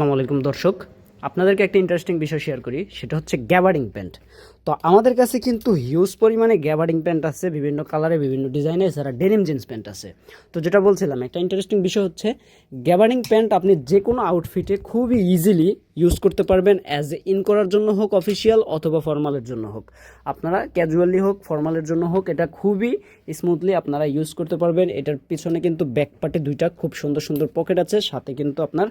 আসসালামু আলাইকুম দর্শক, আপনাদেরকে একটা ইন্টারেস্টিং বিষয় শেয়ার করি, সেটা হচ্ছে গ্যাবার্ডিং প্যান্ট। তো আমাদের কাছে কিন্তু হিউজ পরিমাণে গ্যাবার্ডিং প্যান্ট আছে, বিভিন্ন কালারে বিভিন্ন ডিজাইনে, এছাড়া ডেনিম জিন্স প্যান্ট আছে। তো যেটা বলছিলাম, একটা ইন্টারেস্টিং বিষয় হচ্ছে গ্যাবার্ডিং প্যান্ট আপনি যে কোনো আউটফিটে খুবই ইজিলি ইউজ করতে পারবেন, অ্যাজ এ ইন করার জন্য হোক, অফিসিয়াল অথবা ফর্মালের জন্য হোক। আপনারা ক্যাজুয়ালি হোক, ফর্মালের জন্য হোক, এটা খুবই স্মুথলি আপনারা ইউজ করতে পারবেন। এটার পিছনে কিন্তু ব্যাক পার্টে দুইটা খুব সুন্দর সুন্দর পকেট আছে, সাথে কিন্তু আপনার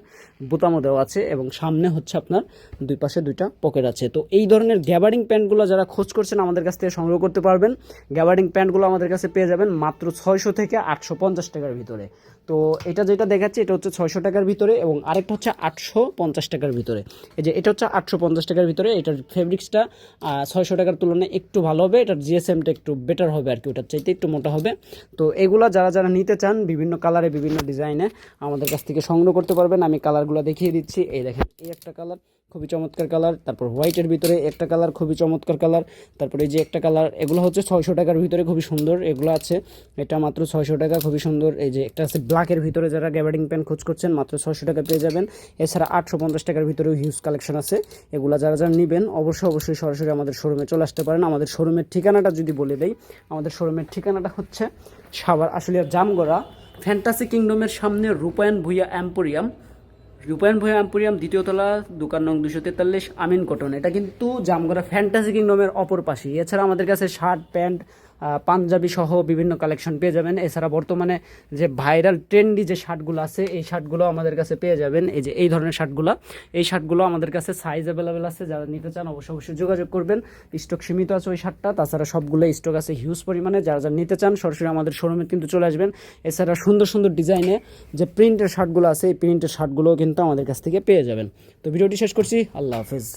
বোতামও দেওয়া আছে, এবং সামনে হচ্ছে আপনার দুই পাশে দুইটা পকেট আছে। তো এই ধরনের গ্যাবার্ডিং প্যান্টগুলো যারা খোঁজ করছেন আমাদের কাছ থেকে সংগ্রহ করতে পারবেন। গ্যাবার্ডিং প্যান্টগুলো আমাদের কাছে পেয়ে যাবেন মাত্র 600 থেকে 850 টাকার ভিতরে। তো এটা যেটা দেখাচ্ছি এটা হচ্ছে 600 টাকার ভিতরে, এবং আরেকটা হচ্ছে 850 টাকার ভিতরে। এই যে এটা হচ্ছে 850 টাকার ভিতরে, এটার ফেব্রিক্সটা 600 টাকার তুলনায় একটু ভালো হবে, এটার জিএসএমটা একটু বেটার হবে আর কি, ওটার চাইতে একটু মোটা হবে। তো এগুলা যারা যারা নিতে চান বিভিন্ন কালারে বিভিন্ন ডিজাইনে আমাদের কাছ থেকে সংগ্রহ করতে পারবেন। আমি কালারগুলো দেখিয়ে দিচ্ছি। এই দেখেন, এই একটা কালার খুবই চমৎকার কালার, তারপর হোয়াইটের ভিতরে একটা কালার খুবই চমৎকার কালার, তারপরে এই যে একটা কালার, এগুলো হচ্ছে 600 টাকার ভিতরে, খুবই সুন্দর এগুলো আছে। এটা মাত্র 600 টাকা, খুবই সুন্দর। এই যে একটা আছে ব্ল্যাকের ভিতরে, যারা গ্যাবার্ডিং প্যান্ট খোঁজ করছেন মাত্র 600 টাকা পেয়ে যাবেন। এছাড়া 850 টাকার ভিতরেও হিউজ কালেকশন আছে। এগুলো যারা যারা নেবেন অবশ্যই সরাসরি আমাদের শোরুমে চলে আসতে পারেন। আমাদের শোরুমের ঠিকানাটা যদি বলে দেই, আমাদের শোরুমের ঠিকানাটা হচ্ছে সাভার আশুলিয়ার জামগড়া ফ্যান্টাসি কিংডমের সামনে রূপায়ণ ভূঁইয়া এম্পোরিয়াম, দ্বিতীয় তলা, দোকান নং 243, আমিন কটন। এটা কিন্তু জামগড়া ফ্যান্টাসি কিংডমের অপর পাশে। এছাড়া আমাদের কাছে শার্ট, প্যান্ট, পাঞ্জাবি সহ বিভিন্ন কালেকশন পেয়ে যাবেন। এছাড়া বর্তমানে যে ভাইরাল ট্রেন্ডি যে শার্টগুলো আছে, এই শার্টগুলো আমাদের কাছে পেয়ে যাবেন। এই যে এই ধরনের শার্টগুলো আমাদের কাছে সাইজ অ্যাভেলেবেল আছে। যারা নিতে চান অবশ্যই যোগাযোগ করবেন। স্টক সীমিত আছে ওই শার্টটা, তাছাড়া সবগুলো স্টক আছে হিউজ পরিমাণে। যারা যারা নিতে চান সরাসরি আমাদের শোরুমে কিন্তু চলে আসবেন। এছাড়া সুন্দর সুন্দর ডিজাইনে যে প্রিন্টের শার্টগুলো আছে, এই প্রিন্টের শার্টগুলোও কিন্তু আমাদের কাছ থেকে পেয়ে যাবেন। তো ভিডিওটি শেষ করছি, আল্লাহ হাফেজ।